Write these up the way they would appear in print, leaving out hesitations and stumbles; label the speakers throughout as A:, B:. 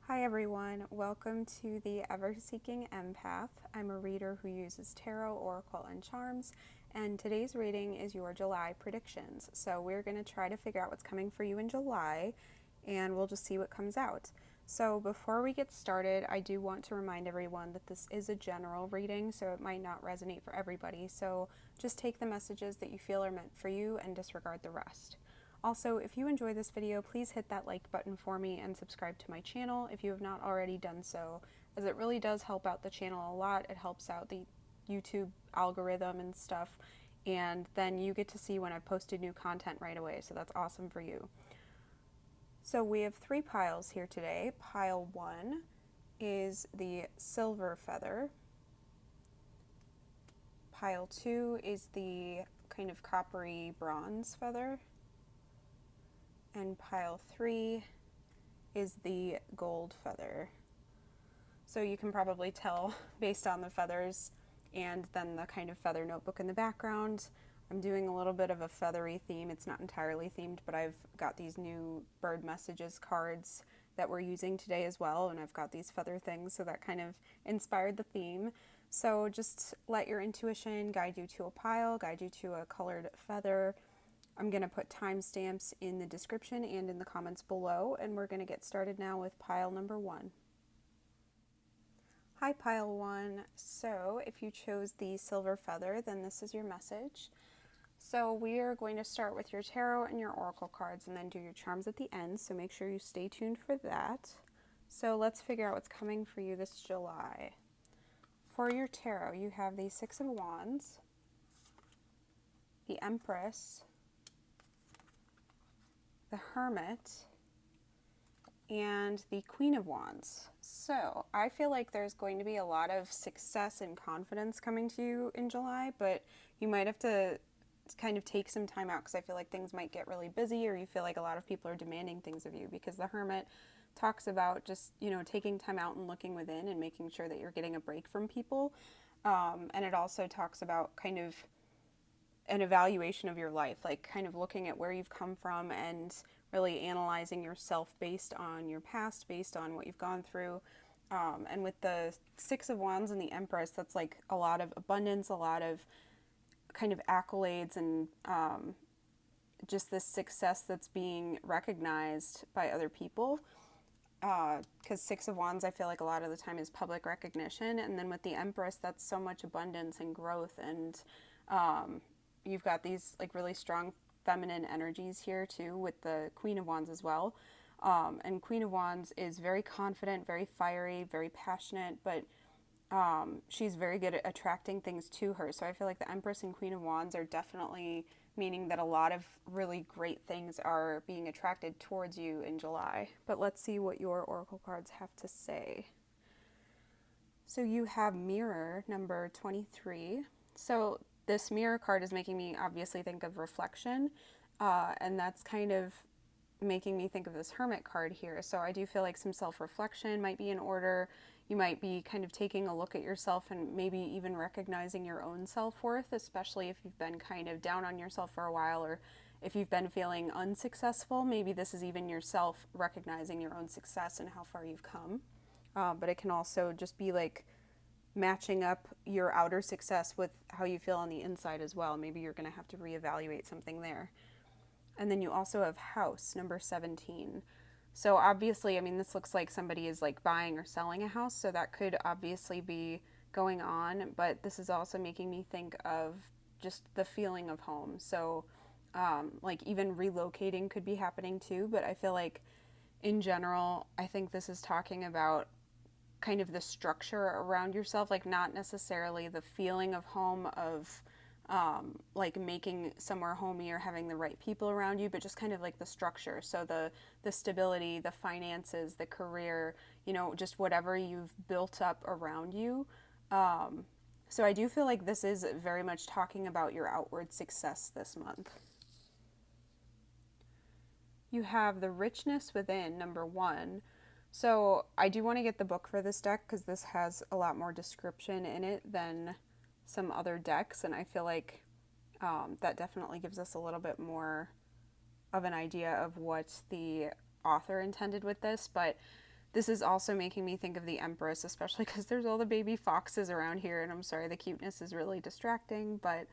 A: Hi everyone, welcome to the Ever-Seeking Empath. I'm a reader who uses tarot, oracle, and charms, and today's reading is your July predictions. So we're going to try to figure out what's coming for you in July, and we'll just see what comes out. So before we get started, I do want to remind everyone that this is a general reading, so it might not resonate for everybody. So just take the messages that you feel are meant for you and disregard the rest. Also, if you enjoy this video, please hit that like button for me and subscribe to my channel if you have not already done so, as it really does help out the channel a lot. It helps out the YouTube algorithm and stuff, and then you get to see when I've posted new content right away, so that's awesome for you. So we have three piles here today. Pile 1 is the silver feather. Pile 2 is the kind of coppery bronze feather. And pile 3 is the gold feather. So you can probably tell based on the feathers and then the kind of feather notebook in the background. I'm doing a little bit of a feathery theme. It's not entirely themed, but I've got these new bird messages cards that we're using today as well, and I've got these feather things, so that kind of inspired the theme. So just let your intuition guide you to a pile, guide you to a colored feather. I'm going to put timestamps in the description and in the comments below, and we're going to get started now with pile number 1. Hi pile 1. So if you chose the silver feather, then this is your message. So we are going to start with your tarot and your oracle cards and then do your charms at the end, so make sure you stay tuned for that. So let's figure out what's coming for you this July. For your tarot, you have the Six of Wands, the Empress, the Hermit, and the Queen of Wands. So I feel like there's going to be a lot of success and confidence coming to you in July, but you might have to kind of take some time out because I feel like things might get really busy, or you feel like a lot of people are demanding things of you, because the Hermit talks about just, taking time out and looking within and making sure that you're getting a break from people. And it also talks about kind of an evaluation of your life, like kind of looking at where you've come from and really analyzing yourself based on your past, based on what you've gone through. And with the Six of Wands and the Empress, that's like a lot of abundance, a lot of kind of accolades, and just this success that's being recognized by other people. Because Six of Wands, I feel like a lot of the time is public recognition. And then with the Empress, that's so much abundance and growth, and you've got these like really strong feminine energies here too with the Queen of Wands as well. And Queen of Wands is very confident, very fiery, very passionate, but she's very good at attracting things to her. So I feel like the Empress and Queen of Wands are definitely meaning that a lot of really great things are being attracted towards you in July. But let's see what your oracle cards have to say. So you have Mirror number 23. So this Mirror card is making me obviously think of reflection, and that's kind of making me think of this Hermit card here. So I do feel like some self-reflection might be in order. You might be kind of taking a look at yourself and maybe even recognizing your own self-worth, especially if you've been kind of down on yourself for a while, or if you've been feeling unsuccessful. Maybe this is even yourself recognizing your own success and how far you've come. But it can also just be like matching up your outer success with how you feel on the inside as well. Maybe you're going to have to reevaluate something there. And then you also have House number 17. So obviously, I mean, this looks like somebody is like buying or selling a house, so that could obviously be going on, but this is also making me think of just the feeling of home. So like even relocating could be happening too, but I feel like in general, I think this is talking about kind of the structure around yourself, like not necessarily the feeling of home, of like making somewhere homey or having the right people around you, but just kind of like the structure. So the stability, the finances, the career, just whatever you've built up around you. So I do feel like this is very much talking about your outward success this month. You have the Richness Within number 1. So I do want to get the book for this deck because this has a lot more description in it than some other decks, and I feel like that definitely gives us a little bit more of an idea of what the author intended with this. But This is also making me think of the Empress, especially because there's all the baby foxes around here, and I'm sorry, the cuteness is really distracting, but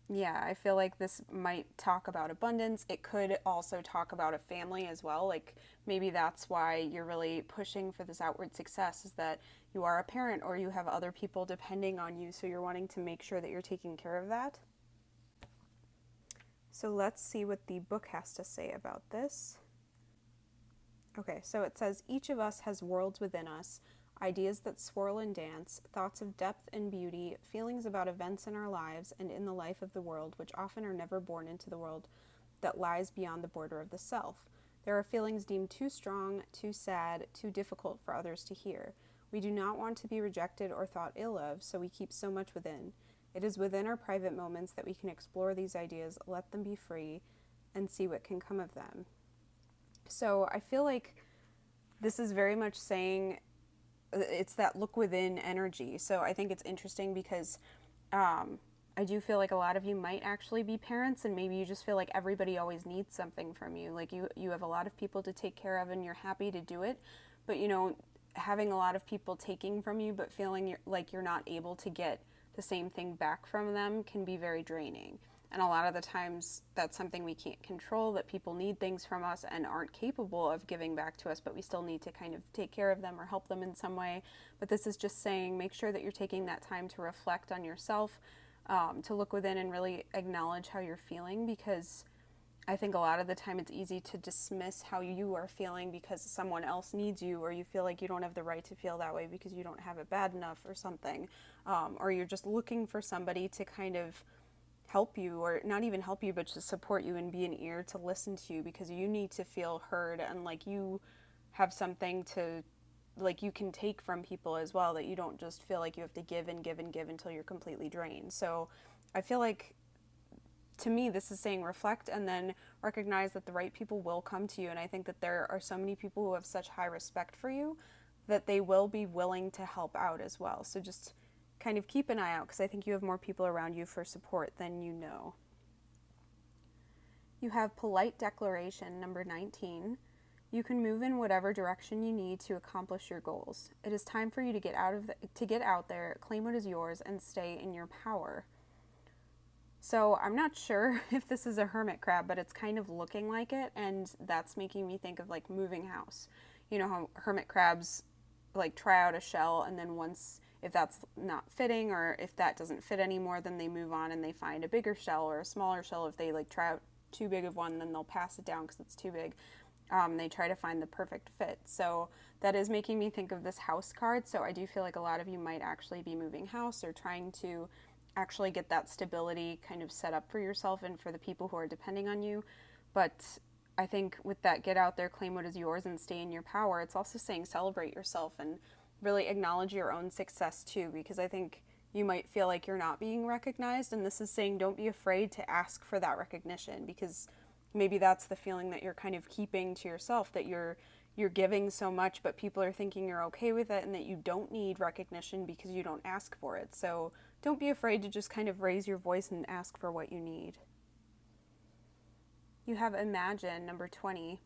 A: yeah, I feel like this might talk about abundance. It could also talk about a family as well. Like maybe that's why you're really pushing for this outward success, is that you are a parent or you have other people depending on you, so you're wanting to make sure that you're taking care of that. So let's see what the book has to say about this. Okay, so it says, each of us has worlds within us, ideas that swirl and dance, thoughts of depth and beauty, feelings about events in our lives and in the life of the world, which often are never born into the world that lies beyond the border of the self. There are feelings deemed too strong, too sad, too difficult for others to hear. We do not want to be rejected or thought ill of, so we keep so much within. It is within our private moments that we can explore these ideas, let them be free, and see what can come of them. So I feel like this is very much saying it's that look within energy. So I think it's interesting because I do feel like a lot of you might actually be parents, and maybe you just feel like everybody always needs something from you. Like you have a lot of people to take care of and you're happy to do it. But, you know, having a lot of people taking from you but feeling like you're not able to get the same thing back from them can be very draining. And a lot of the times that's something we can't control, that people need things from us and aren't capable of giving back to us, but we still need to kind of take care of them or help them in some way. But this is just saying, make sure that you're taking that time to reflect on yourself, to look within and really acknowledge how you're feeling, because I think a lot of the time it's easy to dismiss how you are feeling because someone else needs you, or you feel like you don't have the right to feel that way because you don't have it bad enough or something, or you're just looking for somebody to kind of help you, or not even help you, but to support you and be an ear to listen to you, because you need to feel heard and like you have something to, like, you can take from people as well, that you don't just feel like you have to give and give and give until you're completely drained. So I feel like, to me, this is saying reflect and then recognize that the right people will come to you. And I think that there are so many people who have such high respect for you that they will be willing to help out as well. So just kind of keep an eye out, because I think you have more people around you for support than you know. You have polite declaration, number 19. You can move in whatever direction you need to accomplish your goals. It is time for you to get out there, claim what is yours, and stay in your power. So I'm not sure if this is a hermit crab, but it's kind of looking like it, and that's making me think of like moving house. You know how hermit crabs like try out a shell, and then once, if that's not fitting or if that doesn't fit anymore, then they move on and they find a bigger shell or a smaller shell. If they like try out too big of one, then they'll pass it down because it's too big. They try to find the perfect fit. So that is making me think of this house card. So I do feel like a lot of you might actually be moving house or trying to actually get that stability kind of set up for yourself and for the people who are depending on you. But I think with that, get out there, claim what is yours, and stay in your power, it's also saying celebrate yourself and really acknowledge your own success too, because I think you might feel like you're not being recognized, and this is saying don't be afraid to ask for that recognition, because maybe that's the feeling that you're kind of keeping to yourself, that you're giving so much but people are thinking you're okay with it and that you don't need recognition because you don't ask for it. So don't be afraid to just kind of raise your voice and ask for what you need. You have imagine, number 20.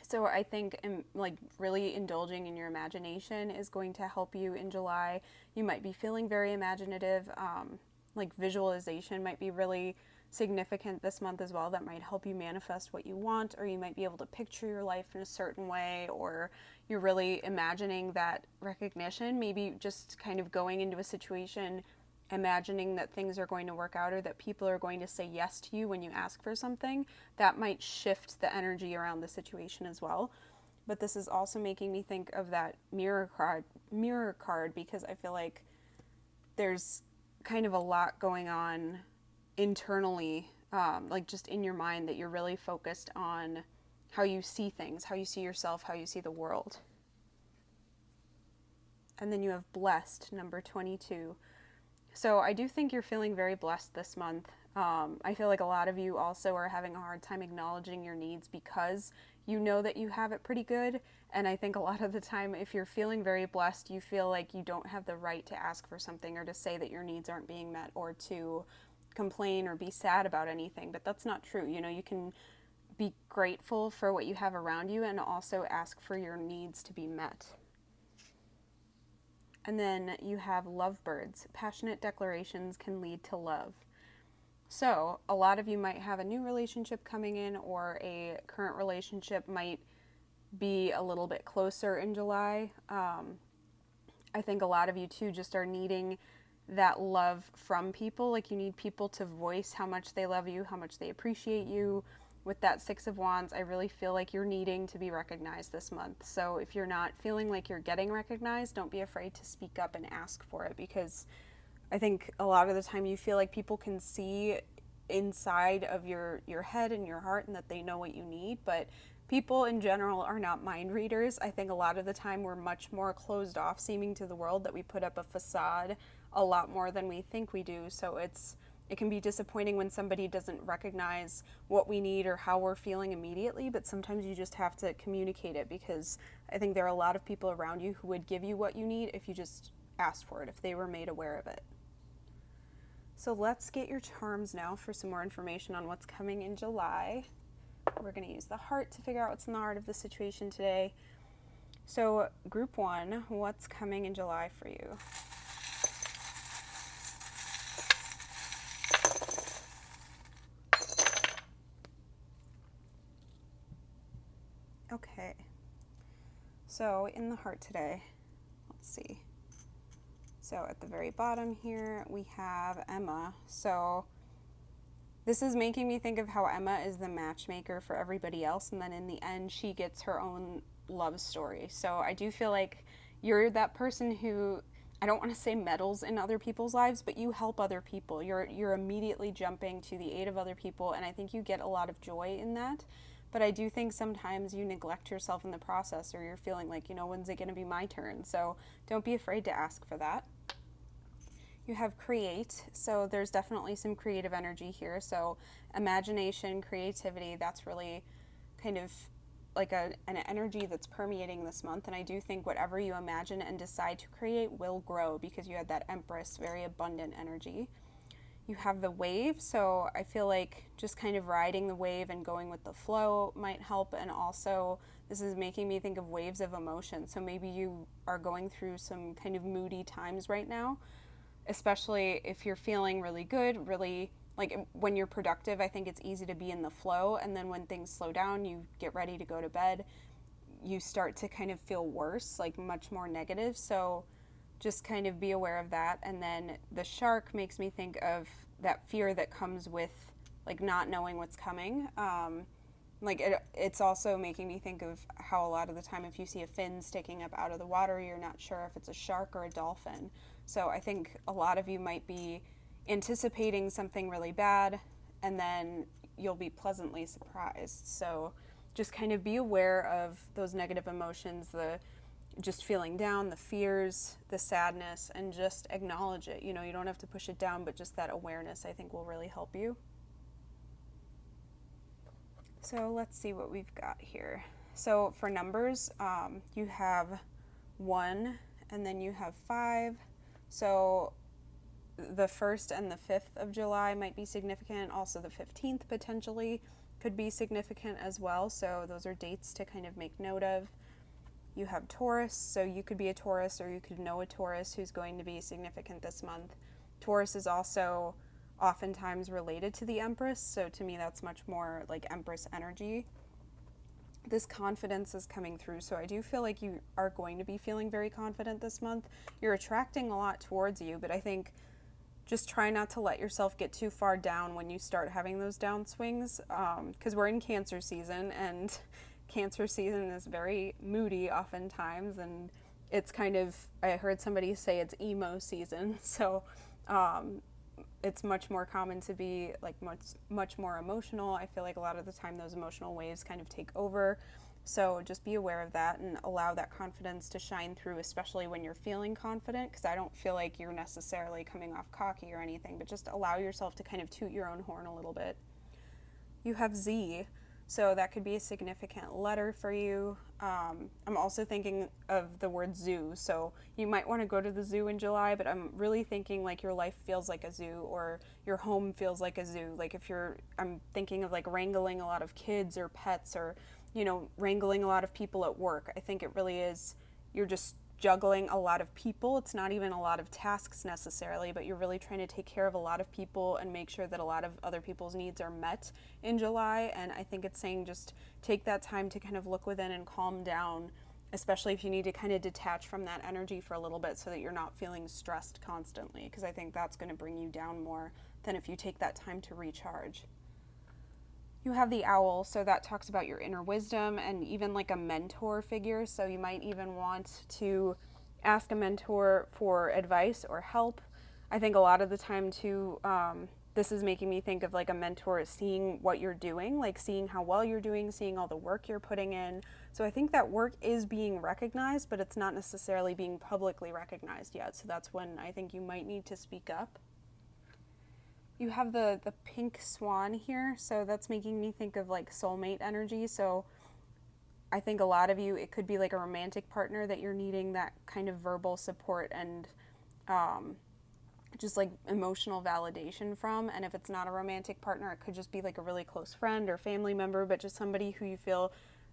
A: So I think like really indulging in your imagination is going to help you in July. You might be feeling very imaginative. Like visualization might be really significant this month as well. That might help you manifest what you want, or you might be able to picture your life in a certain way, or you're really imagining that recognition, maybe just kind of going into a situation imagining that things are going to work out, or that people are going to say yes to you when you ask for something. That might shift the energy around the situation as well. But this is also making me think of that mirror card, because I feel like there's kind of a lot going on internally, like just in your mind, that you're really focused on how you see things, how you see yourself, how you see the world. And then you have blessed, number 22. So I do think you're feeling very blessed this month. I feel like a lot of you also are having a hard time acknowledging your needs because you know that you have it pretty good. And I think a lot of the time, if you're feeling very blessed, you feel like you don't have the right to ask for something or to say that your needs aren't being met or to complain or be sad about anything. But that's not true. You know, you can be grateful for what you have around you and also ask for your needs to be met. And then you have lovebirds. Passionate declarations can lead to love. So a lot of you might have a new relationship coming in, or a current relationship might be a little bit closer in July. I think a lot of you too just are needing that love from people. Like, you need people to voice how much they love you, how much they appreciate you. With that Six of Wands, I really feel like you're needing to be recognized this month. So if you're not feeling like you're getting recognized, don't be afraid to speak up and ask for it, because I think a lot of the time you feel like people can see inside of your head and your heart and that they know what you need, but people in general are not mind readers. I think a lot of the time we're much more closed off seeming to the world, that we put up a facade a lot more than we think we do. So it can be disappointing when somebody doesn't recognize what we need or how we're feeling immediately, but sometimes you just have to communicate it, because I think there are a lot of people around you who would give you what you need if you just asked for it, if they were made aware of it. So let's get your charms now for some more information on what's coming in July. We're going to use the heart to figure out what's in the heart of the situation today. So group 1, what's coming in July for you? Okay, so in the heart today, let's see. So at the very bottom here, we have Emma. So this is making me think of how Emma is the matchmaker for everybody else, and then in the end, she gets her own love story. So I do feel like you're that person who, I don't want to say meddles in other people's lives, but you help other people. You're immediately jumping to the aid of other people, and I think you get a lot of joy in that. But I do think sometimes you neglect yourself in the process, or you're feeling like, when's it going to be my turn? So don't be afraid to ask for that. You have create, so there's definitely some creative energy here. So imagination, creativity, that's really kind of like an energy that's permeating this month. And I do think whatever you imagine and decide to create will grow, because you had that Empress, very abundant energy. You have the wave, so I feel like just kind of riding the wave and going with the flow might help. And also, this is making me think of waves of emotion. So maybe you are going through some kind of moody times right now, especially if you're feeling really good, really, like when you're productive, I think it's easy to be in the flow. And then when things slow down, you get ready to go to bed, you start to kind of feel worse, like much more negative. So just kind of be aware of that. And then the shark makes me think of that fear that comes with like not knowing what's coming. It's also making me think of how a lot of the time if you see a fin sticking up out of the water, you're not sure if it's a shark or a dolphin. So I think a lot of you might be anticipating something really bad, and then you'll be pleasantly surprised. So just kind of be aware of those negative emotions, the just feeling down, the fears, the sadness, and just acknowledge it. You don't have to push it down, but just that awareness, I think, will really help you. So let's see what we've got here. So for numbers, you have 1, and then you have 5. So the 1st and the 5th of July might be significant. Also the 15th potentially could be significant as well. So those are dates to kind of make note of. You have Taurus, so you could be a Taurus, or you could know a Taurus who's going to be significant this month. Taurus is also oftentimes related to the Empress, so to me that's much more like Empress energy. This confidence is coming through, so I do feel like you are going to be feeling very confident this month. You're attracting a lot towards you, but I think just try not to let yourself get too far down when you start having those downswings, because we're in Cancer season, and Cancer season is very moody oftentimes, and it's kind of, I heard somebody say it's emo season, so it's much more common to be like much more emotional. I feel like a lot of the time those emotional waves kind of take over, so just be aware of that and allow that confidence to shine through, especially when you're feeling confident, because I don't feel like you're necessarily coming off cocky or anything, but just allow yourself to kind of toot your own horn a little bit. You have Z. So that could be a significant letter for you. I'm also thinking of the word zoo. So you might want to go to the zoo in July, but I'm really thinking like your life feels like a zoo or your home feels like a zoo. Like I'm thinking of like wrangling a lot of kids or pets or, wrangling a lot of people at work. I think it really is, you're just juggling a lot of people. It's not even a lot of tasks necessarily, but you're really trying to take care of a lot of people and make sure that a lot of other people's needs are met in July. And I think it's saying just take that time to kind of look within and calm down, especially if you need to kind of detach from that energy for a little bit so that you're not feeling stressed constantly, because I think that's going to bring you down more than if you take that time to recharge. You have the owl, so that talks about your inner wisdom and even like a mentor figure. So you might even want to ask a mentor for advice or help. I think a lot of the time too, this is making me think of like a mentor is seeing what you're doing, like seeing how well you're doing, seeing all the work you're putting in. So I think that work is being recognized, but it's not necessarily being publicly recognized yet. So that's when I think you might need to speak up. You have the pink swan here, so that's making me think of like soulmate energy. So I think a lot of you, it could be like a romantic partner that you're needing that kind of verbal support and just like emotional validation from. And if it's not a romantic partner, it could just be like a really close friend or family member, but just somebody who you feel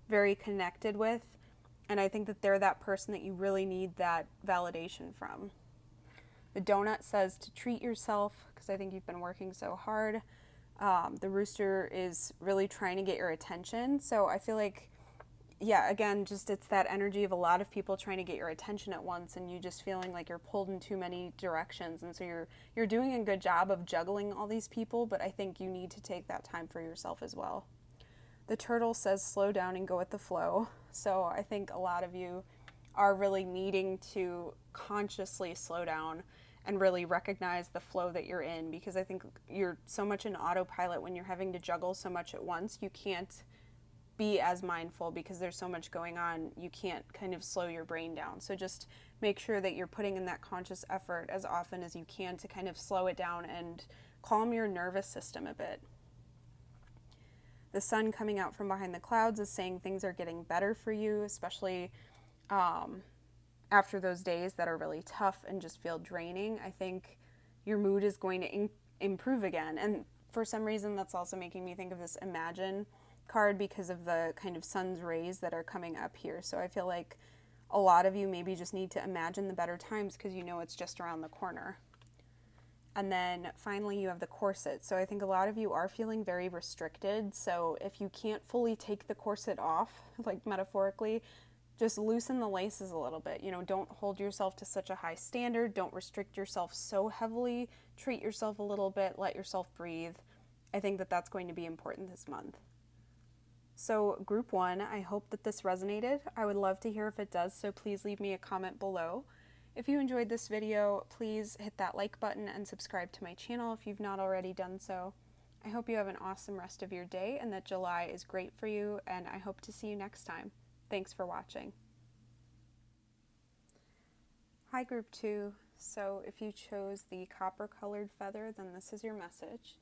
A: very connected with. And I think that they're that person that you really need that validation from. The donut says to treat yourself, because I think you've been working so hard. The rooster is really trying to get your attention. So I feel like, yeah, again, just it's that energy of a lot of people trying to get your attention at once and you just feeling like you're pulled in too many directions. And so you're doing a good job of juggling all these people, but I think you need to take that time for yourself as well. The turtle says slow down and go with the flow. So I think a lot of you are really needing to consciously slow down and really recognize the flow that you're in, because I think you're so much in autopilot when you're having to juggle so much at once. You can't be as mindful because there's so much going on. You can't kind of slow your brain down. So just make sure that you're putting in that conscious effort as often as you can to kind of slow it down and calm your nervous system a bit. The sun coming out from behind the clouds is saying things are getting better for you, especially after those days that are really tough and just feel draining. I think your mood is going to improve again. And for some reason, that's also making me think of this Imagine card because of the kind of sun's rays that are coming up here. So I feel like a lot of you maybe just need to imagine the better times because you know it's just around the corner. And then finally, you have the corset. So I think a lot of you are feeling very restricted. So if you can't fully take the corset off, like metaphorically, just loosen the laces a little bit. Don't hold yourself to such a high standard. Don't restrict yourself so heavily. Treat yourself a little bit. Let yourself breathe. I think that that's going to be important this month. So group 1, I hope that this resonated. I would love to hear if it does, so please leave me a comment below. If you enjoyed this video, please hit that like button and subscribe to my channel if you've not already done so. I hope you have an awesome rest of your day and that July is great for you, and I hope to see you next time. Thanks for watching. Hi group 2. So if you chose the copper colored feather, then this is your message.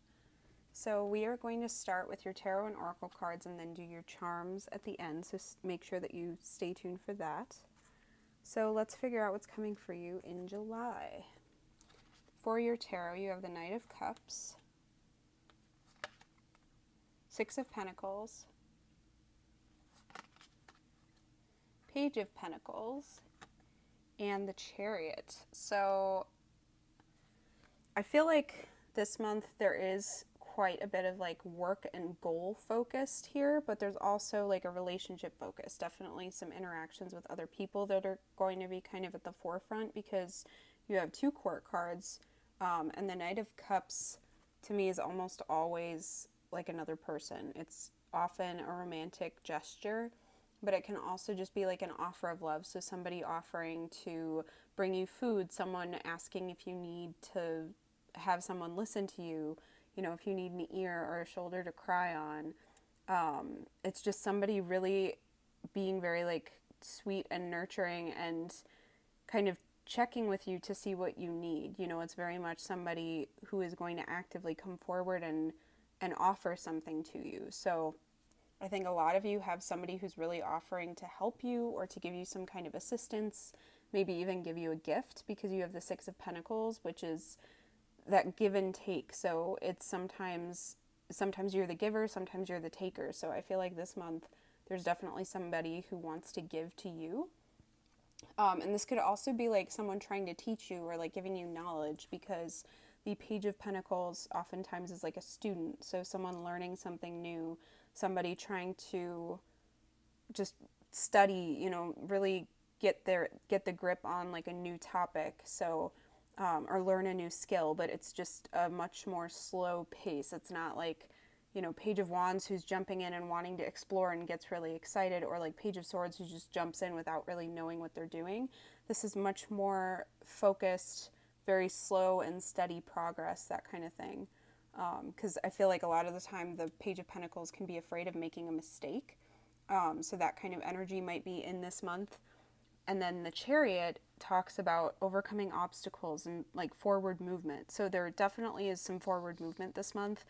A: So we are going to start with your tarot and oracle cards and then do your charms at the end, so make sure that you stay tuned for that. So let's figure out what's coming for you in July. For your tarot, you have the Knight of Cups, Six of Pentacles, Page of Pentacles, and the Chariot. So I feel like this month there is quite a bit of like work and goal focused here, but there's also like a relationship focus. Definitely some interactions with other people that are going to be kind of at the forefront because you have 2 court cards, and the Knight of Cups to me is almost always like another person. It's often a romantic gesture, but it can also just be like an offer of love. So somebody offering to bring you food, someone asking if you need to have someone listen to you, if you need an ear or a shoulder to cry on. It's just somebody really being very like sweet and nurturing and kind of checking with you to see what you need. It's very much somebody who is going to actively come forward and offer something to you. So I think a lot of you have somebody who's really offering to help you or to give you some kind of assistance, maybe even give you a gift, because you have the Six of Pentacles, which is that give and take. So it's sometimes you're the giver, sometimes you're the taker. So I feel like this month there's definitely somebody who wants to give to you. And this could also be like someone trying to teach you or like giving you knowledge, because the Page of Pentacles oftentimes is like a student. So someone learning something new, somebody trying to just study, really get the grip on like a new topic. So, or learn a new skill, but it's just a much more slow pace. It's not like, Page of Wands who's jumping in and wanting to explore and gets really excited, or like Page of Swords who just jumps in without really knowing what they're doing. This is much more focused, very slow and steady progress, that kind of thing. Because I feel like a lot of the time the Page of Pentacles can be afraid of making a mistake. So that kind of energy might be in this month. And then the Chariot talks about overcoming obstacles and like forward movement. So there definitely is some forward movement this month.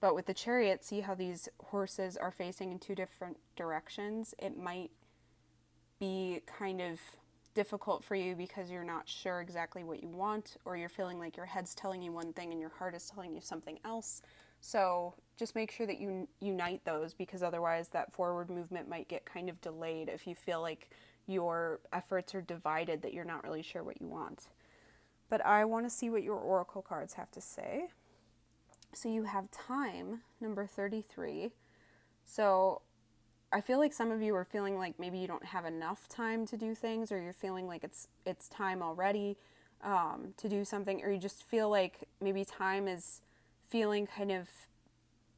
A: But with the Chariot, see how these horses are facing in two different directions. It might be kind of difficult for you because you're not sure exactly what you want, or you're feeling like your head's telling you one thing and your heart is telling you something else. So just make sure that you unite those, because otherwise that forward movement might get kind of delayed if you feel like your efforts are divided, that you're not really sure what you want. But I want to see what your oracle cards have to say. So you have time, number 33. So I feel like some of you are feeling like maybe you don't have enough time to do things, or you're feeling like it's time already to do something, or you just feel like maybe time is feeling kind of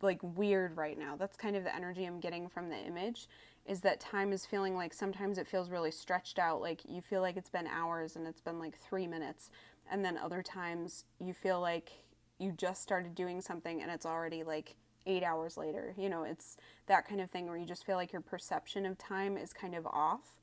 A: like weird right now. That's kind of the energy I'm getting from the image, is that time is feeling like sometimes it feels really stretched out, like you feel like it's been hours and it's been like 3 minutes, and then other times you feel like you just started doing something and it's already like 8 hours later. It's that kind of thing where you just feel like your perception of time is kind of off.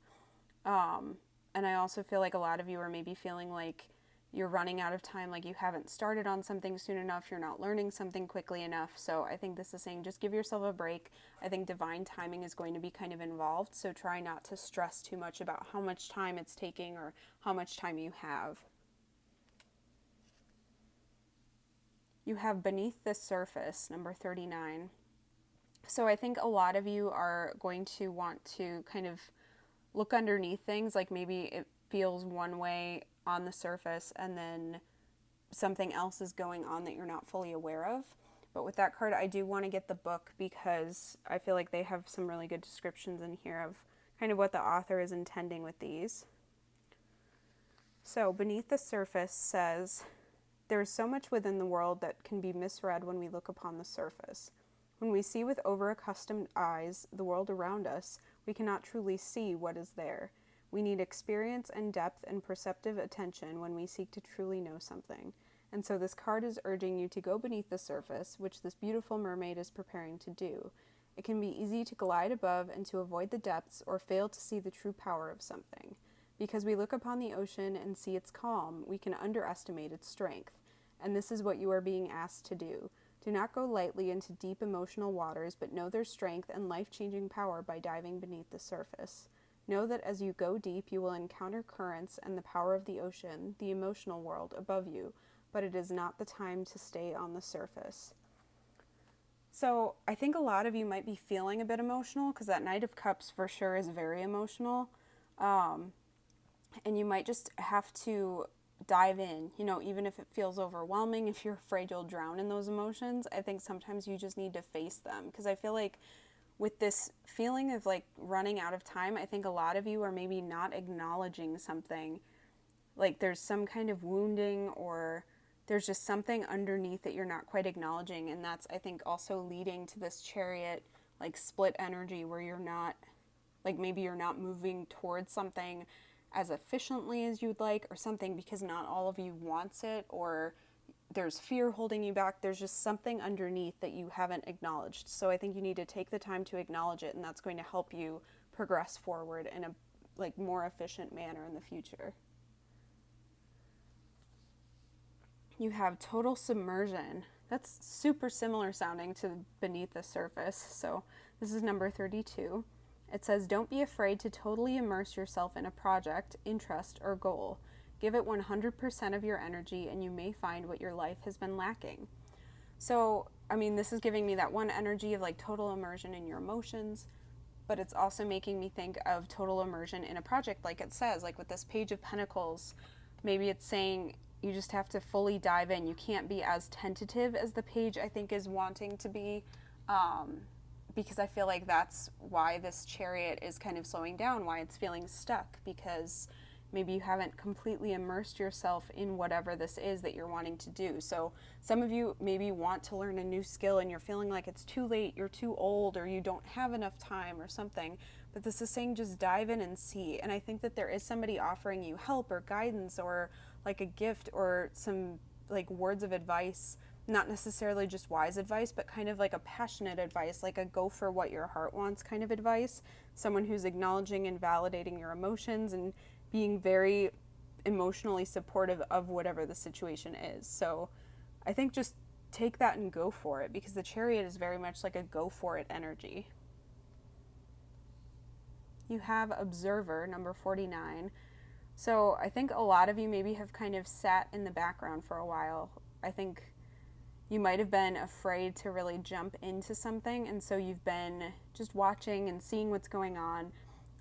A: And I also feel like a lot of you are maybe feeling like you're running out of time, like you haven't started on something soon enough, you're not learning something quickly enough. So I think this is saying just give yourself a break. I think divine timing is going to be kind of involved, so try not to stress too much about how much time it's taking or how much time you have. You have beneath the surface, number 39. So I think a lot of you are going to want to kind of look underneath things, like maybe it feels one way on the surface and then something else is going on that you're not fully aware of. But with that card, I do want to get the book, because I feel like they have some really good descriptions in here of kind of what the author is intending with these. So beneath the surface says, there is so much within the world that can be misread when we look upon the surface. When we see with over-accustomed eyes the world around us, we cannot truly see what is there. We need experience and depth and perceptive attention when we seek to truly know something. And so this card is urging you to go beneath the surface, which this beautiful mermaid is preparing to do. It can be easy to glide above and to avoid the depths, or fail to see the true power of something. Because we look upon the ocean and see its calm, we can underestimate its strength. And this is what you are being asked to do. Do not go lightly into deep emotional waters, but know their strength and life-changing power by diving beneath the surface. Know that as you go deep, you will encounter currents and the power of the ocean, the emotional world, above you, but it is not the time to stay on the surface. So I think a lot of you might be feeling a bit emotional, because that Knight of Cups for sure is very emotional. And you might just have to dive in, even if it feels overwhelming, if you're afraid you'll drown in those emotions. I think sometimes you just need to face them, because I feel like with this feeling of like running out of time, I think a lot of you are maybe not acknowledging something. Like there's some kind of wounding, or there's just something underneath that you're not quite acknowledging. And that's, I think, also leading to this Chariot, like split energy, where you're not, like maybe you're not moving towards something as efficiently as you'd like, or something because not all of you wants it, or there's fear holding you back. There's just something underneath that you haven't acknowledged. So I think you need to take the time to acknowledge it, and that's going to help you progress forward in a like more efficient manner in the future. You have total submersion. That's super similar sounding to beneath the surface. So This is number 32. It says, don't be afraid to totally immerse yourself in a project, interest, or goal. Give it 100% of your energy and you may find what your life has been lacking. So, I mean, this is giving me that one energy of like total immersion in your emotions, but it's also making me think of total immersion in a project, like it says, like with this Page of Pentacles. Maybe it's saying you just have to fully dive in. You can't be as tentative as the page, I think, is wanting to be, because I feel like that's why this Chariot is kind of slowing down, why it's feeling stuck, because maybe you haven't completely immersed yourself in whatever this is that you're wanting to do. So some of you maybe want to learn a new skill and you're feeling like it's too late, you're too old, or you don't have enough time or something. But this is saying just dive in and see. And I think that there is somebody offering you help or guidance or like a gift or some like words of advice, not necessarily just wise advice, but kind of like a passionate advice, like a go for what your heart wants kind of advice. Someone who's acknowledging and validating your emotions and being very emotionally supportive of whatever the situation is. So I think just take that and go for it, because the Chariot is very much like a go for it energy. You have Observer, number 49. So I think a lot of you maybe have kind of sat in the background for a while. I think you might have been afraid to really jump into something, and so you've been just watching and seeing what's going on.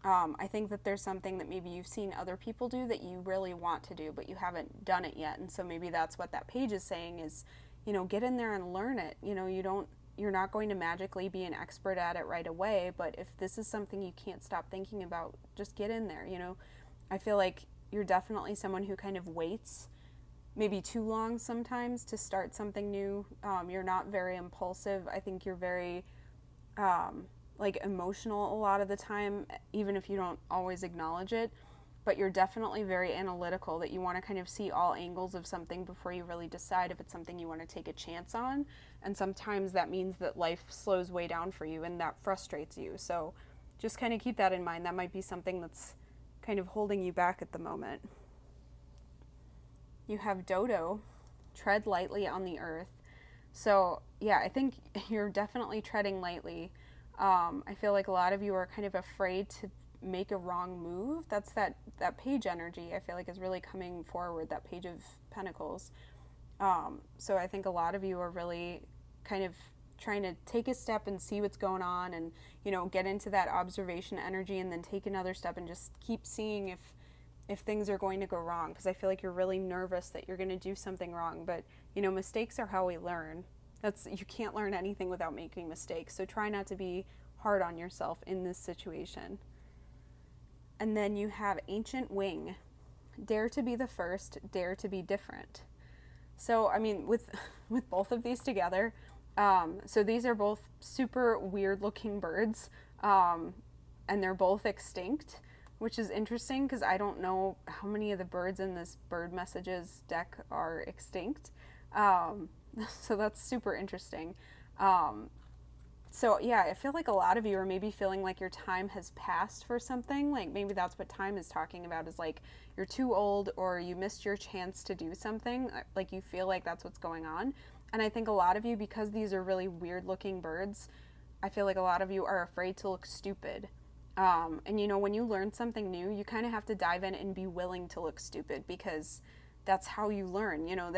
A: I think that there's something that maybe you've seen other people do that you really want to do, but you haven't done it yet. And so maybe that's what that page is saying is, you know, get in there and learn it. You know, you're not going to magically be an expert at it right away, but if this is something you can't stop thinking about, just get in there. You know, I feel like you're definitely someone who kind of waits maybe too long sometimes to start something new. You're not very impulsive. I think you're very like emotional a lot of the time, even if you don't always acknowledge it, but you're definitely very analytical, that you want to kind of see all angles of something before you really decide if it's something you want to take a chance on. And sometimes that means that life slows way down for you and that frustrates you. So just kind of keep that in mind. That might be something that's kind of holding you back at the moment. You have Dodo, tread lightly on the earth. So yeah, I think you're definitely treading lightly. I feel like a lot of you are kind of afraid to make a wrong move. That's that page energy, I feel like, is really coming forward, that Page of Pentacles. So I think a lot of you are really kind of trying to take a step and see what's going on and, you know, get into that observation energy and then take another step and just keep seeing if things are going to go wrong, because I feel like you're really nervous that you're going to do something wrong. But, you know, mistakes are how we learn. You can't learn anything without making mistakes. So try not to be hard on yourself in this situation. And then you have Ancient Wing. Dare to be the first, dare to be different. So, I mean, with both of these together, so these are both super weird looking birds, and they're both extinct, which is interesting because I don't know how many of the birds in this bird messages deck are extinct. So that's super interesting. So yeah, I feel like a lot of you are maybe feeling like your time has passed for something. Like maybe that's what time is talking about, is like you're too old or you missed your chance to do something. Like you feel like that's what's going on. And I think a lot of you, because these are really weird looking birds, I feel like a lot of you are afraid to look stupid. And you know, when you learn something new, you kind of have to dive in and be willing to look stupid, because that's how you learn. You know,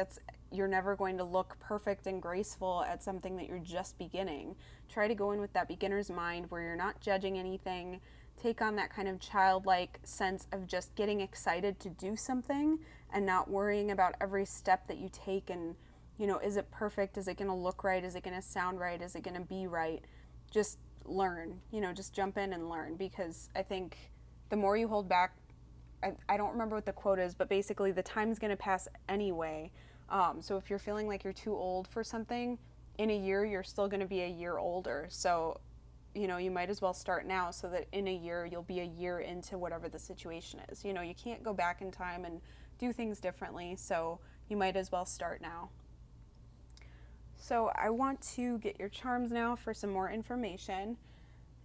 A: you're never going to look perfect and graceful at something that you're just beginning. Try to go in with that beginner's mind where you're not judging anything. Take on that kind of childlike sense of just getting excited to do something and not worrying about every step that you take and, you know, is it perfect? Is it going to look right? Is it going to sound right? Is it going to be right? Just learn, you know, just jump in and learn, because I think the more you hold back, I don't remember what the quote is, but basically the time's going to pass anyway. So if you're feeling like you're too old for something, in a year you're still going to be a year older. So, you know, you might as well start now so that in a year you'll be a year into whatever the situation is. You know, you can't go back in time and do things differently, so you might as well start now. So I want to get your charms now for some more information.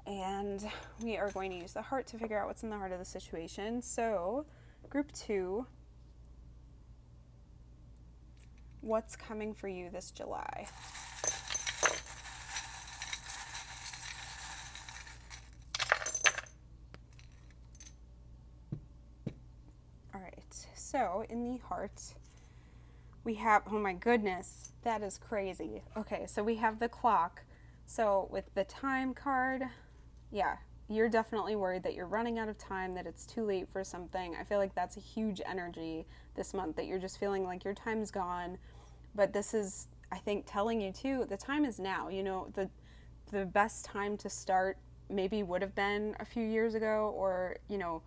A: And we are going to use the heart to figure out what's in the heart of the situation. So, group 2, what's coming for you this July? So in the heart, we have, oh my goodness, that is crazy. Okay, so we have the clock. So with the time card, yeah, you're definitely worried that you're running out of time, that it's too late for something. I feel like that's a huge energy this month, that you're just feeling like your time's gone. But this is, I think, telling you too, the time is now. You know, the best time to start maybe would have been a few years ago, or, you know,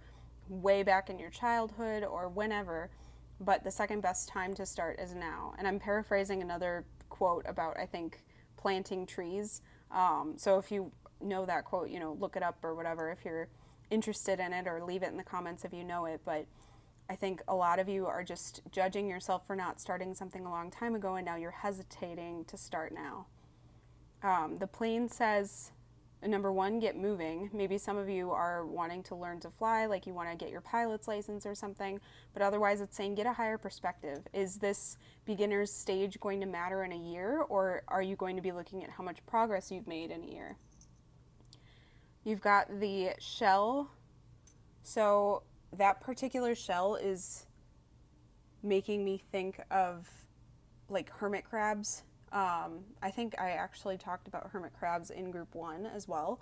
A: way back in your childhood or whenever. But the second best time to start is now. And I'm paraphrasing another quote about, I think, planting trees. So if you know that quote, you know, look it up or whatever if you're interested in it, or leave it in the comments if you know it. But I think a lot of you are just judging yourself for not starting something a long time ago, and now you're hesitating to start now. The plane says, number one, get moving. Maybe some of you are wanting to learn to fly, like you want to get your pilot's license or something, but otherwise it's saying get a higher perspective. Is this beginner's stage going to matter in a year, or are you going to be looking at how much progress you've made in a year? You've got the shell. So that particular shell is making me think of like hermit crabs. I think I actually talked about hermit crabs in group 1 as well,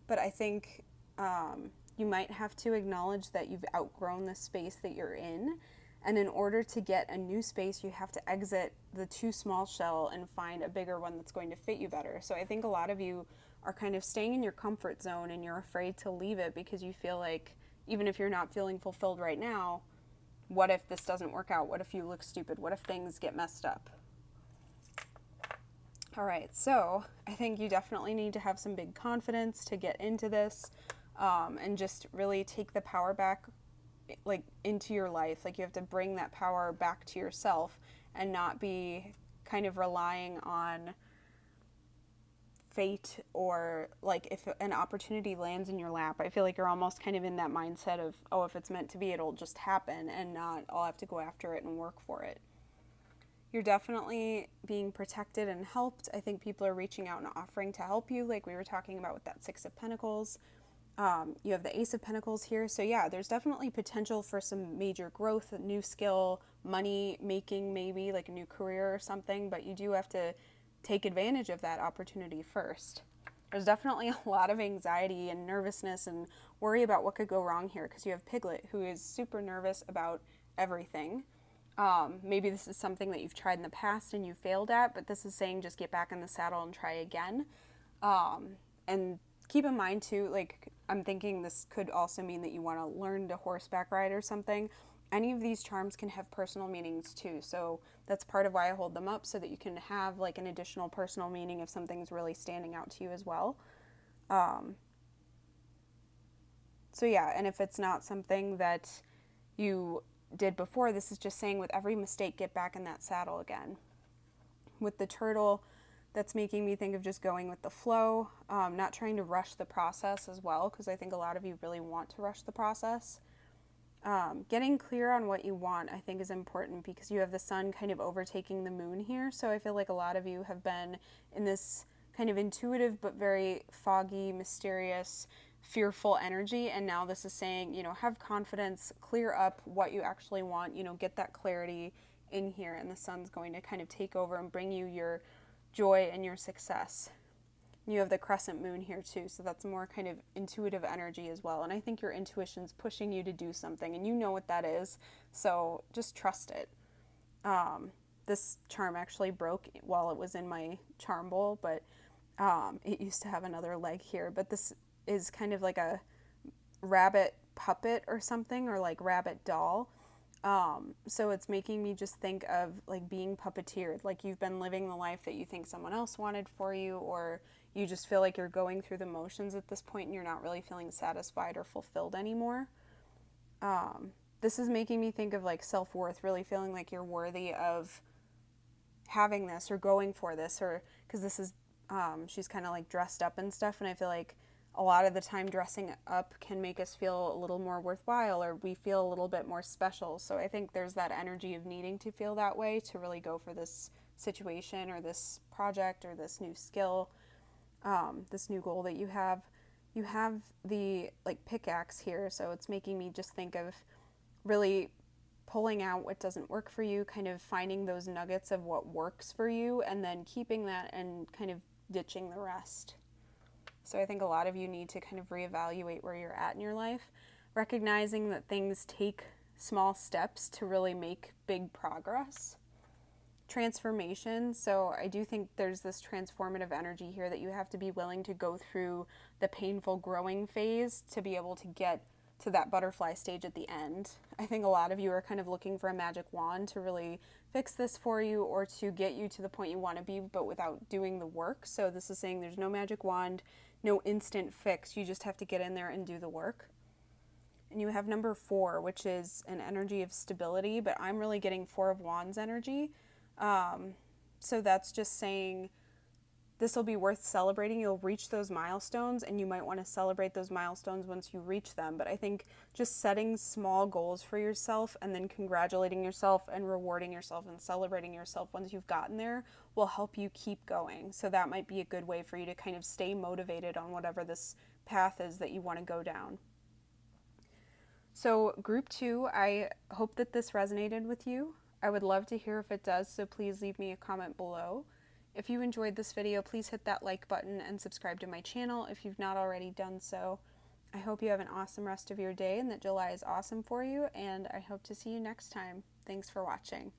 A: but I think you might have to acknowledge that you've outgrown the space that you're in, and in order to get a new space, you have to exit the too small shell and find a bigger one that's going to fit you better. So I think a lot of you are kind of staying in your comfort zone, and you're afraid to leave it because you feel like, even if you're not feeling fulfilled right now, what if this doesn't work out? What if you look stupid? What if things get messed up? All right, so I think you definitely need to have some big confidence to get into this, and just really take the power back, like, into your life. Like, you have to bring that power back to yourself and not be kind of relying on fate, or like if an opportunity lands in your lap. I feel like you're almost kind of in that mindset of, oh, if it's meant to be, it'll just happen, and not, I'll have to go after it and work for it. You're definitely being protected and helped. I think people are reaching out and offering to help you, like we were talking about with that Six of Pentacles. You have the Ace of Pentacles here. So yeah, there's definitely potential for some major growth, a new skill, money making, maybe like a new career or something, but you do have to take advantage of that opportunity first. There's definitely a lot of anxiety and nervousness and worry about what could go wrong here, because you have Piglet, who is super nervous about everything. Maybe this is something that you've tried in the past and you failed at, but this is saying just get back in the saddle and try again. And keep in mind too, like, I'm thinking this could also mean that you want to learn to horseback ride or something. Any of these charms can have personal meanings too, so that's part of why I hold them up, so that you can have like an additional personal meaning if something's really standing out to you as well. So yeah, and if it's not something that you did before, this is just saying with every mistake, get back in that saddle again. With the turtle, that's making me think of just going with the flow, not trying to rush the process as well, because I think a lot of you really want to rush the process. Getting clear on what you want, I think, is important, because you have the sun kind of overtaking the moon here. So I feel like a lot of you have been in this kind of intuitive but very foggy, mysterious, fearful energy, and now this is saying, you know, have confidence, clear up what you actually want, you know, get that clarity in here, and the sun's going to kind of take over and bring you your joy and your success. You have the crescent moon here too, so that's more kind of intuitive energy as well, and I think your intuition's pushing you to do something, and you know what that is, so just trust it. This charm actually broke while it was in my charm bowl, but it used to have another leg here, but this is kind of like a rabbit puppet or something, or like rabbit doll. So it's making me just think of like being puppeteered, like you've been living the life that you think someone else wanted for you, or you just feel like you're going through the motions at this point and you're not really feeling satisfied or fulfilled anymore. This is making me think of like self-worth, really feeling like you're worthy of having this or going for this, or because this is, she's kind of like dressed up and stuff, and I feel like a lot of the time dressing up can make us feel a little more worthwhile, or we feel a little bit more special. So I think there's that energy of needing to feel that way to really go for this situation or this project or this new skill, this new goal that you have. You have the like pickaxe here, so it's making me just think of really pulling out what doesn't work for you, kind of finding those nuggets of what works for you, and then keeping that and kind of ditching the rest. So I think a lot of you need to kind of reevaluate where you're at in your life, recognizing that things take small steps to really make big progress. Transformation. So I do think there's this transformative energy here that you have to be willing to go through the painful growing phase to be able to get to that butterfly stage at the end. I think a lot of you are kind of looking for a magic wand to really fix this for you or to get you to the point you want to be, but without doing the work. So this is saying there's no magic wand, no instant fix. You just have to get in there and do the work. And you have number 4, which is an energy of stability, but I'm really getting 4 of Wands energy. So that's just saying this will be worth celebrating. You'll reach those milestones, and you might want to celebrate those milestones once you reach them. But I think just setting small goals for yourself and then congratulating yourself and rewarding yourself and celebrating yourself once you've gotten there will help you keep going. So that might be a good way for you to kind of stay motivated on whatever this path is that you want to go down. So group 2, I hope that this resonated with you. I would love to hear if it does, so please leave me a comment below. If you enjoyed this video, please hit that like button and subscribe to my channel if you've not already done so. I hope you have an awesome rest of your day and that July is awesome for you, and I hope to see you next time. Thanks for watching.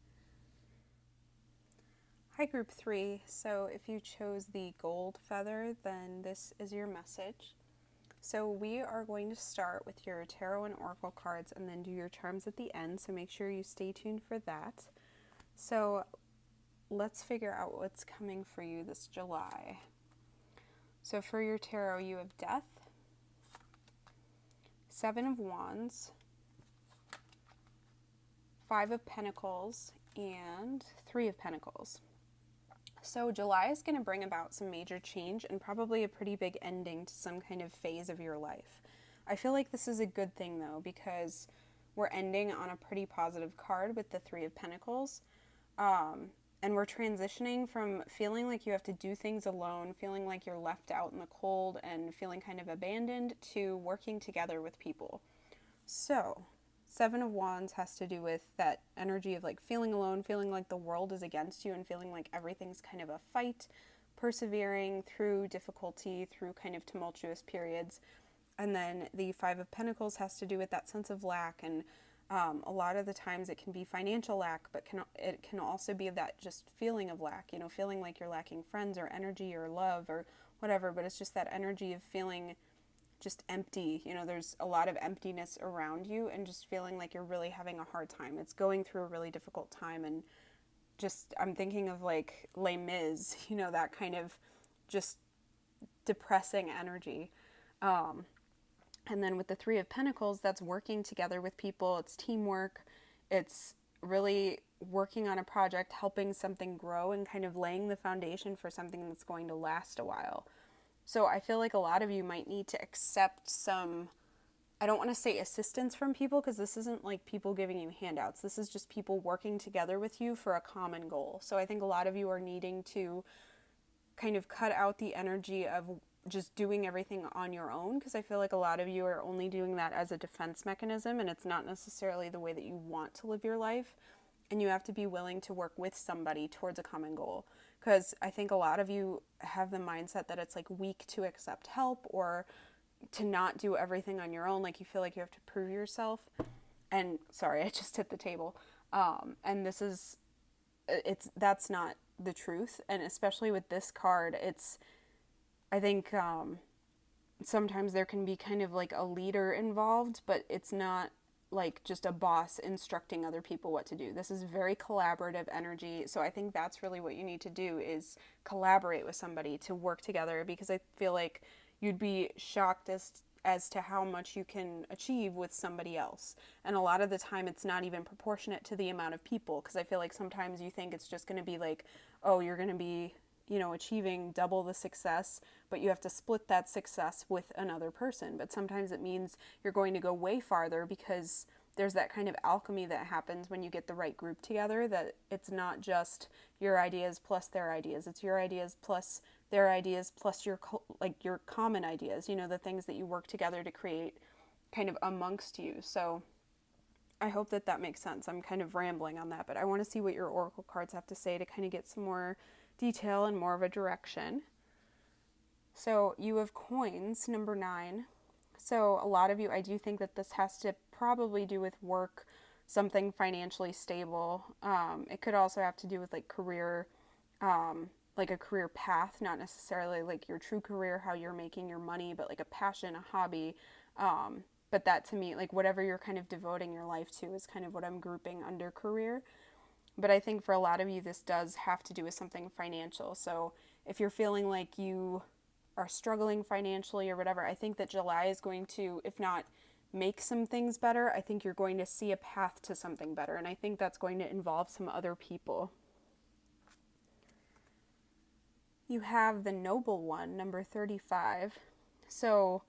A: Hi group 3, so if you chose the gold feather, then this is your message. So we are going to start with your tarot and oracle cards and then do your charms at the end, so make sure you stay tuned for that. So let's figure out what's coming for you this July. So for your tarot, you have Death, 7 of Wands, 5 of Pentacles, and 3 of Pentacles. So July is going to bring about some major change and probably a pretty big ending to some kind of phase of your life. I feel like this is a good thing though, because we're ending on a pretty positive card with the 3 of Pentacles. And we're transitioning from feeling like you have to do things alone, feeling like you're left out in the cold and feeling kind of abandoned, to working together with people. So 7 of Wands has to do with that energy of like feeling alone, feeling like the world is against you, and feeling like everything's kind of a fight, persevering through difficulty, through kind of tumultuous periods. And then the 5 of Pentacles has to do with that sense of lack, and a lot of the times it can be financial lack, but it can also be that just feeling of lack, you know, feeling like you're lacking friends or energy or love or whatever, but it's just that energy of feeling just empty. You know, there's a lot of emptiness around you and just feeling like you're really having a hard time. It's going through a really difficult time, and just, I'm thinking of like Les Mis, you know, that kind of just depressing energy. And then with the 3 of Pentacles, that's working together with people. It's teamwork. It's really working on a project, helping something grow, and kind of laying the foundation for something that's going to last a while. So I feel like a lot of you might need to accept some, I don't want to say assistance from people, because this isn't like people giving you handouts. This is just people working together with you for a common goal. So I think a lot of you are needing to kind of cut out the energy of just doing everything on your own, because I feel like a lot of you are only doing that as a defense mechanism, and it's not necessarily the way that you want to live your life. And you have to be willing to work with somebody towards a common goal, because I think a lot of you have the mindset that it's like weak to accept help or to not do everything on your own. Like you feel like you have to prove yourself. And sorry, I just hit the table. And that's not the truth. And especially with this card, I think sometimes there can be kind of like a leader involved, but it's not like just a boss instructing other people what to do. This is very collaborative energy. So I think that's really what you need to do, is collaborate with somebody to work together, because I feel like you'd be shocked as to how much you can achieve with somebody else. And a lot of the time it's not even proportionate to the amount of people, because I feel like sometimes you think it's just going to be like, oh, you're going to be, you know, achieving double the success, but you have to split that success with another person. But sometimes it means you're going to go way farther, because there's that kind of alchemy that happens when you get the right group together, that it's not just your ideas plus their ideas. It's your ideas plus their ideas plus your common ideas, you know, the things that you work together to create kind of amongst you. So I hope that that makes sense. I'm kind of rambling on that, but I want to see what your oracle cards have to say to kind of get some more detail and more of a direction. So you have coins, number 9. So a lot of you, I do think that this has to probably do with work, something financially stable. It could also have to do with like career, like a career path, not necessarily like your true career, how you're making your money, but like a passion, a hobby. But that to me, like whatever you're kind of devoting your life to is kind of what I'm grouping under career. But I think for a lot of you, this does have to do with something financial. So if you're feeling like you are struggling financially or whatever, I think that July is going to, if not make some things better, I think you're going to see a path to something better. And I think that's going to involve some other people. You have the Noble One, number 35. So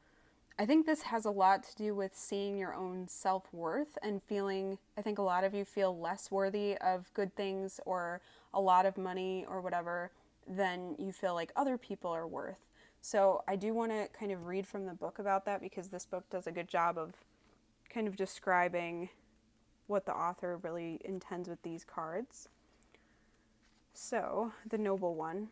A: I think this has a lot to do with seeing your own self-worth and feeling, I think a lot of you feel less worthy of good things or a lot of money or whatever than you feel like other people are worth. So I do want to kind of read from the book about that because this book does a good job of kind of describing what the author really intends with these cards. So, the Noble One.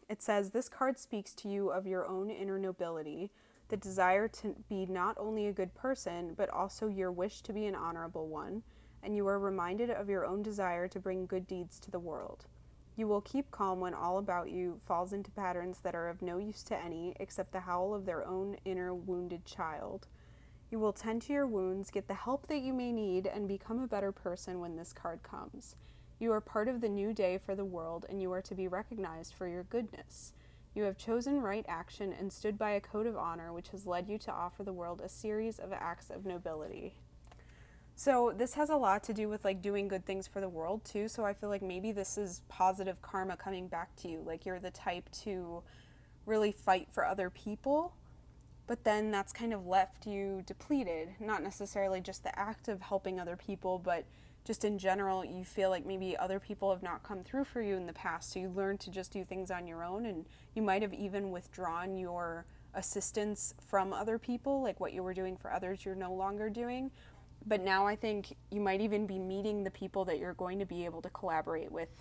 A: It says, this card speaks to you of your own inner nobility, the desire to be not only a good person, but also your wish to be an honorable one, and you are reminded of your own desire to bring good deeds to the world. You will keep calm when all about you falls into patterns that are of no use to any except the howl of their own inner wounded child. You will tend to your wounds, get the help that you may need, and become a better person when this card comes. You are part of the new day for the world, and you are to be recognized for your goodness. You have chosen right action and stood by a code of honor which has led you to offer the world a series of acts of nobility. So this has a lot to do with like doing good things for the world too. So I feel like maybe this is positive karma coming back to you. Like you're the type to really fight for other people, but then that's kind of left you depleted. Not necessarily just the act of helping other people, but just in general, you feel like maybe other people have not come through for you in the past. So you learn to just do things on your own, and you might have even withdrawn your assistance from other people, like what you were doing for others, you're no longer doing. But now I think you might even be meeting the people that you're going to be able to collaborate with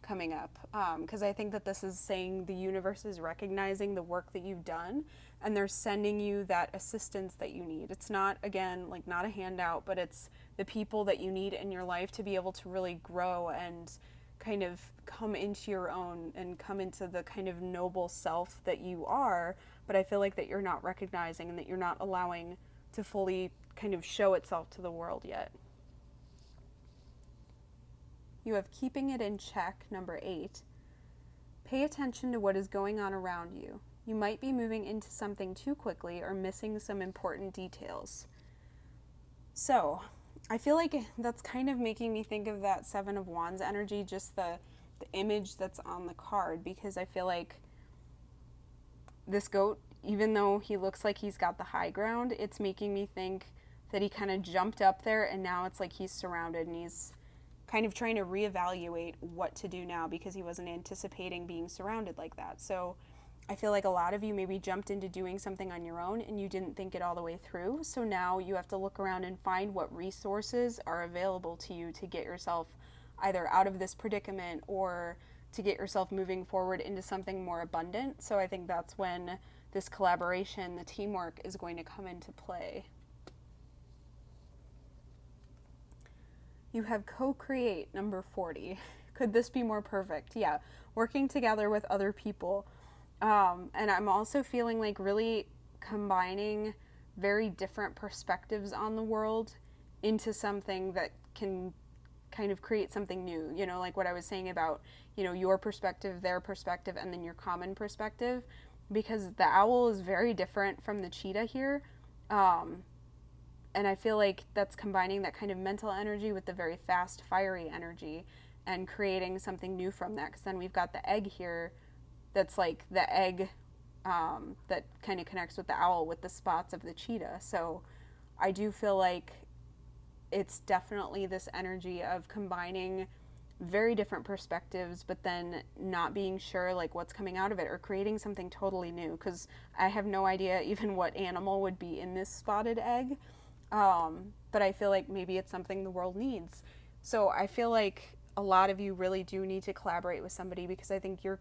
A: coming up. Because I think that this is saying the universe is recognizing the work that you've done, and they're sending you that assistance that you need. It's not, again, like not a handout, but it's the people that you need in your life to be able to really grow and kind of come into your own and come into the kind of noble self that you are. But I feel like that you're not recognizing and that you're not allowing to fully kind of show itself to the world yet. You have keeping it in check, number 8. Pay attention to what is going on around you. You might be moving into something too quickly or missing some important details. So, I feel like that's kind of making me think of that Seven of Wands energy, just the image that's on the card, because I feel like this goat, even though he looks like he's got the high ground, it's making me think that he kind of jumped up there and now it's like he's surrounded and he's kind of trying to reevaluate what to do now because he wasn't anticipating being surrounded like that. So I feel like a lot of you maybe jumped into doing something on your own and you didn't think it all the way through. So now you have to look around and find what resources are available to you to get yourself either out of this predicament or to get yourself moving forward into something more abundant. So I think that's when this collaboration, the teamwork, is going to come into play. You have co-create, number 40. Could this be more perfect? Yeah, working together with other people. And I'm also feeling like really combining very different perspectives on the world into something that can kind of create something new. You know, like what I was saying about, you know, your perspective, their perspective, and then your common perspective. Because the owl is very different from the cheetah here. And I feel like that's combining that kind of mental energy with the very fast, fiery energy and creating something new from that. Because then we've got the egg here that's like the egg that kind of connects with the owl with the spots of the cheetah. So I do feel like it's definitely this energy of combining very different perspectives, but then not being sure like what's coming out of it or creating something totally new. Because I have no idea even what animal would be in this spotted egg. But I feel like maybe it's something the world needs. So I feel like a lot of you really do need to collaborate with somebody, because I think you're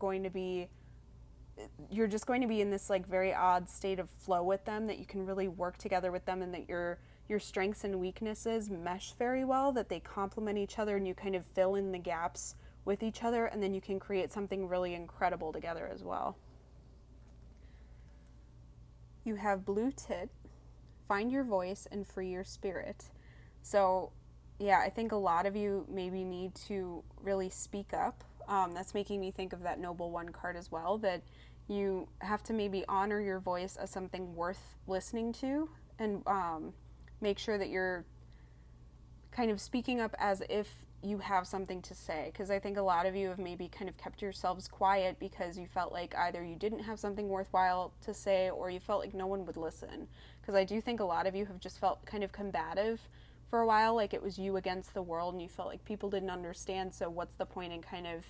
A: just going to be in this like very odd state of flow with them, that you can really work together with them, and that your strengths and weaknesses mesh very well, that they complement each other, and you kind of fill in the gaps with each other, and then you can create something really incredible together as well. You have blue tit, find your voice and free your spirit. So yeah, I think a lot of you maybe need to really speak up. That's making me think of that Noble One card as well, that you have to maybe honor your voice as something worth listening to, and make sure that you're kind of speaking up as if you have something to say. Because I think a lot of you have maybe kind of kept yourselves quiet because you felt like either you didn't have something worthwhile to say, or you felt like no one would listen. Because I do think a lot of you have just felt kind of combative for a while, like it was you against the world, and you felt like people didn't understand, so what's the point in kind of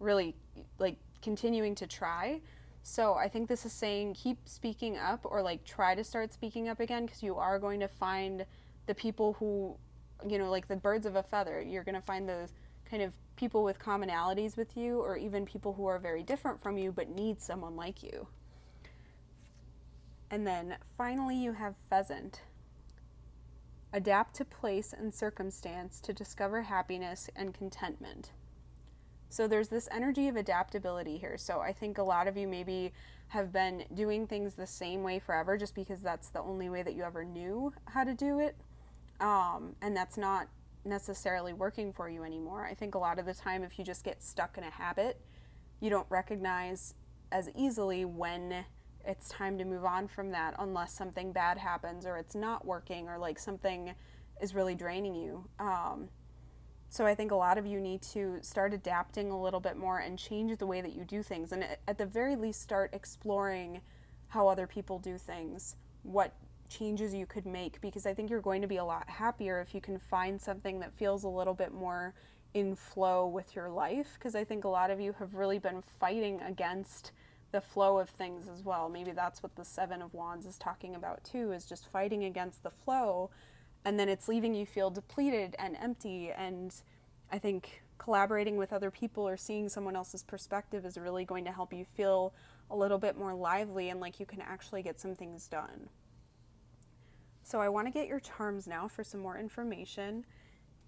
A: really like continuing to try. So I think this is saying keep speaking up, or like try to start speaking up again, because you are going to find the people who, like the birds of a feather. You're going to find those kind of people with commonalities with you, or even people who are very different from you but need someone like you. And then finally you have pheasant. Adapt to place and circumstance to discover happiness and contentment. So there's this energy of adaptability here. So I think a lot of you maybe have been doing things the same way forever, just because that's the only way that you ever knew how to do it. And that's not necessarily working for you anymore. I think a lot of the time, if you just get stuck in a habit, you don't recognize as easily when it's time to move on from that, unless something bad happens, or it's not working, or like something is really draining you. So I think a lot of you need to start adapting a little bit more and change the way that you do things. And at the very least, start exploring how other people do things, what changes you could make, because I think you're going to be a lot happier if you can find something that feels a little bit more in flow with your life. Because I think a lot of you have really been fighting against the flow of things as well. Maybe that's what the Seven of Wands is talking about too, is just fighting against the flow. And then it's leaving you feel depleted and empty. And I think collaborating with other people or seeing someone else's perspective is really going to help you feel a little bit more lively, and like you can actually get some things done. So I want to get your charms now for some more information.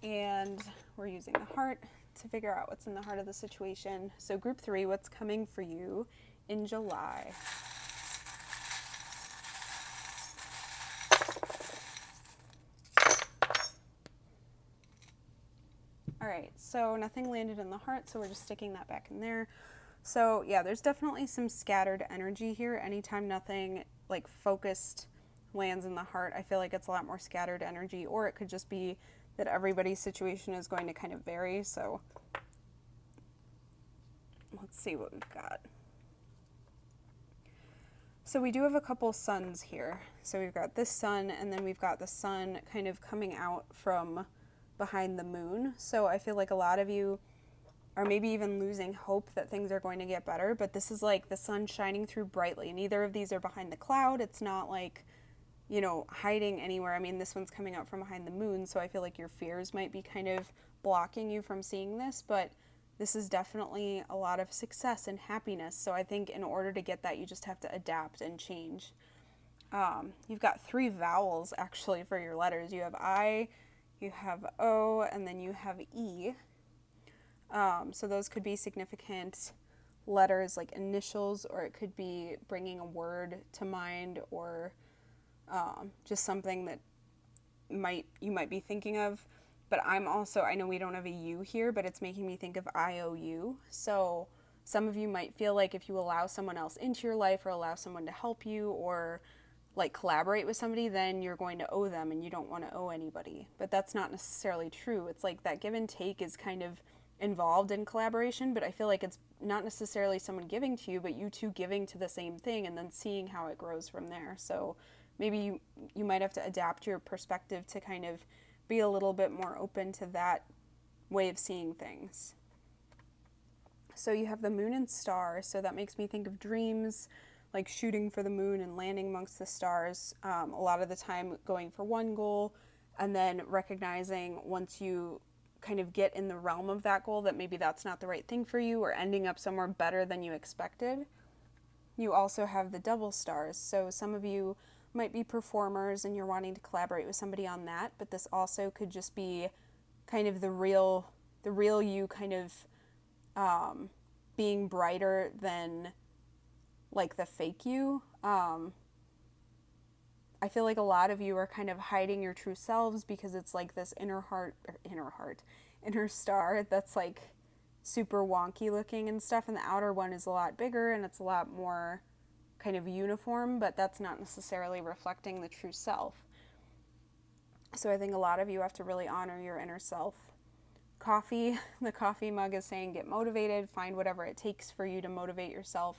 A: And we're using the heart to figure out what's in the heart of the situation. So group 3, what's coming for you in July? All right, so nothing landed in the heart, so we're just sticking that back in there. So yeah, there's definitely some scattered energy here. Anytime nothing like focused lands in the heart, I feel like it's a lot more scattered energy, or it could just be that everybody's situation is going to kind of vary. So let's see what we've got. So we do have a couple suns here. So we've got this sun, and then we've got the sun kind of coming out from behind the moon. So I feel like a lot of you are maybe even losing hope that things are going to get better, but this is like the sun shining through brightly. Neither of these are behind the cloud. It's not like, hiding anywhere. I mean, this one's coming out from behind the moon, so I feel like your fears might be kind of blocking you from seeing this, but this is definitely a lot of success and happiness. So I think in order to get that, you just have to adapt and change. You've got 3 vowels actually for your letters. You have I, you have O, and then you have E. So those could be significant letters like initials, or it could be bringing a word to mind, or just something that you might be thinking of. But I know we don't have a U here, but it's making me think of IOU. So some of you might feel like if you allow someone else into your life, or allow someone to help you, or like collaborate with somebody, then you're going to owe them, and you don't want to owe anybody. But that's not necessarily true. It's like that give and take is kind of involved in collaboration, but I feel like it's not necessarily someone giving to you, but you two giving to the same thing and then seeing how it grows from there. So maybe you might have to adapt your perspective to kind of be a little bit more open to that way of seeing things. So you have the moon and star, so that makes me think of dreams, like shooting for the moon and landing amongst the stars. A lot of the time going for one goal and then recognizing once you kind of get in the realm of that goal that maybe that's not the right thing for you or ending up somewhere better than you expected. You also have the double stars. So some of you might be performers and you're wanting to collaborate with somebody on that, but this also could just be kind of the real you kind of being brighter than like the fake you. I feel like a lot of you are kind of hiding your true selves because it's like this inner star that's like super wonky looking and stuff, and the outer one is a lot bigger and it's a lot more kind of uniform, but that's not necessarily reflecting the true self. So I think a lot of you have to really honor your inner self. Coffee, the coffee mug is saying get motivated, find whatever it takes for you to motivate yourself.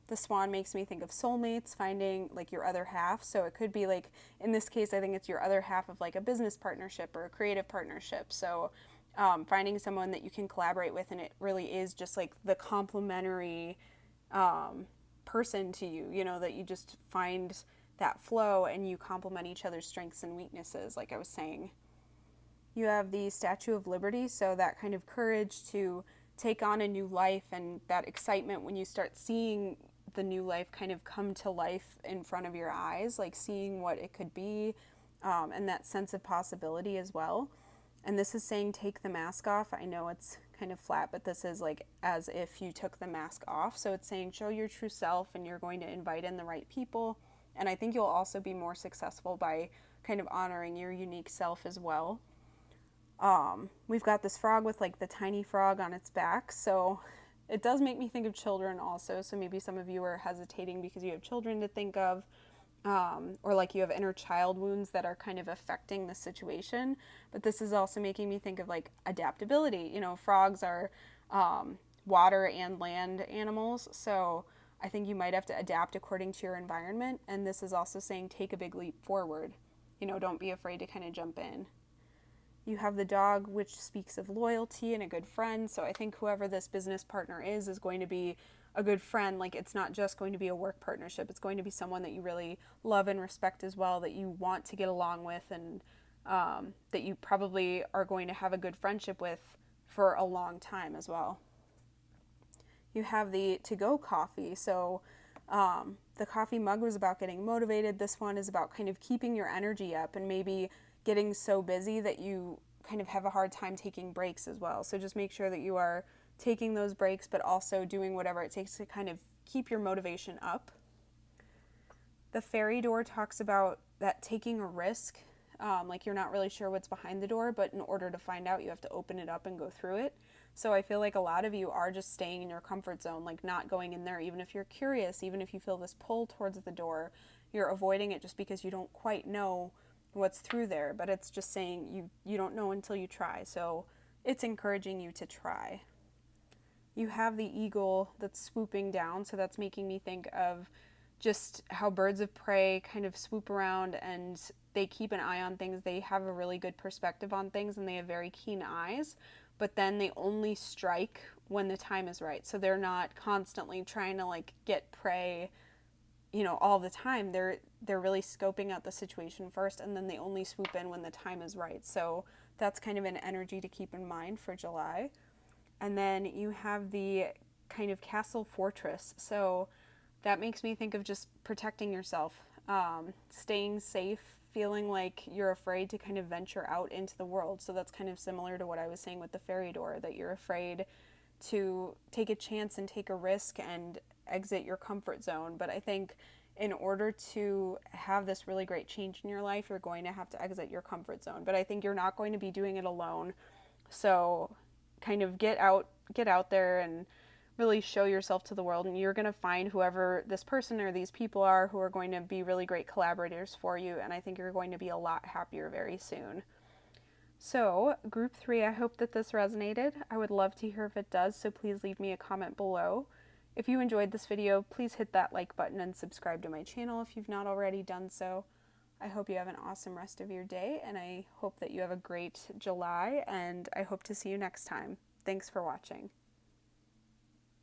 A: The swan makes me think of soulmates, finding like your other half. So it could be like, in this case, I think it's your other half of like a business partnership or a creative partnership. So finding someone that you can collaborate with, and it really is just like the complementary person to you, you know, that you just find that flow and you complement each other's strengths and weaknesses, like I was saying. You have the Statue of Liberty, so that kind of courage to take on a new life and that excitement when you start seeing the new life kind of come to life in front of your eyes, like seeing what it could be, and that sense of possibility as well. And this is saying take the mask off. I know it's kind of flat, but this is like as if you took the mask off. So it's saying show your true self and you're going to invite in the right people. And I think you'll also be more successful by kind of honoring your unique self as well. We've got this frog with like the tiny frog on its back, so it does make me think of children also. So maybe some of you are hesitating because you have children to think of, or like you have inner child wounds that are kind of affecting the situation. But this is also making me think of like adaptability. You know, frogs are water and land animals, so I think you might have to adapt according to your environment. And this is also saying take a big leap forward. You know, don't be afraid to kind of jump in. You have the dog, which speaks of loyalty and a good friend. So I think whoever this business partner is going to be a good friend. Like, it's not just going to be a work partnership. It's going to be someone that you really love and respect as well, that you want to get along with, and that you probably are going to have a good friendship with for a long time as well. You have the to-go coffee. So the coffee mug was about getting motivated. This one is about kind of keeping your energy up and maybe getting so busy that you kind of have a hard time taking breaks as well. So just make sure that you are taking those breaks, but also doing whatever it takes to kind of keep your motivation up. The fairy door talks about that taking a risk, like you're not really sure what's behind the door, but in order to find out, you have to open it up and go through it. So I feel like a lot of you are just staying in your comfort zone, like not going in there, even if you're curious, even if you feel this pull towards the door, you're avoiding it just because you don't quite know what's through there. But it's just saying you don't know until you try. So it's encouraging you to try. You have the eagle that's swooping down, so that's making me think of just how birds of prey kind of swoop around and they keep an eye on things. They have a really good perspective on things and they have very keen eyes, but then they only strike when the time is right. So they're not constantly trying to like get prey, you know, all the time. They're really scoping out the situation first, and then they only swoop in when the time is right. So that's kind of an energy to keep in mind for July. And then you have the kind of castle fortress. So that makes me think of just protecting yourself, staying safe, feeling like you're afraid to kind of venture out into the world. So that's kind of similar to what I was saying with the fairy door, that you're afraid to take a chance and take a risk and exit your comfort zone. But I think in order to have this really great change in your life, you're going to have to exit your comfort zone. But I think you're not going to be doing it alone. So kind of get out there and really show yourself to the world, and you're going to find whoever this person or these people are who are going to be really great collaborators for you, and I think you're going to be a lot happier very soon. So, group 3, I hope that this resonated. I would love to hear if it does, so please leave me a comment below. If you enjoyed this video, please hit that like button and subscribe to my channel if you've not already done so. I hope you have an awesome rest of your day, and I hope that you have a great July, and I hope to see you next time. Thanks for watching.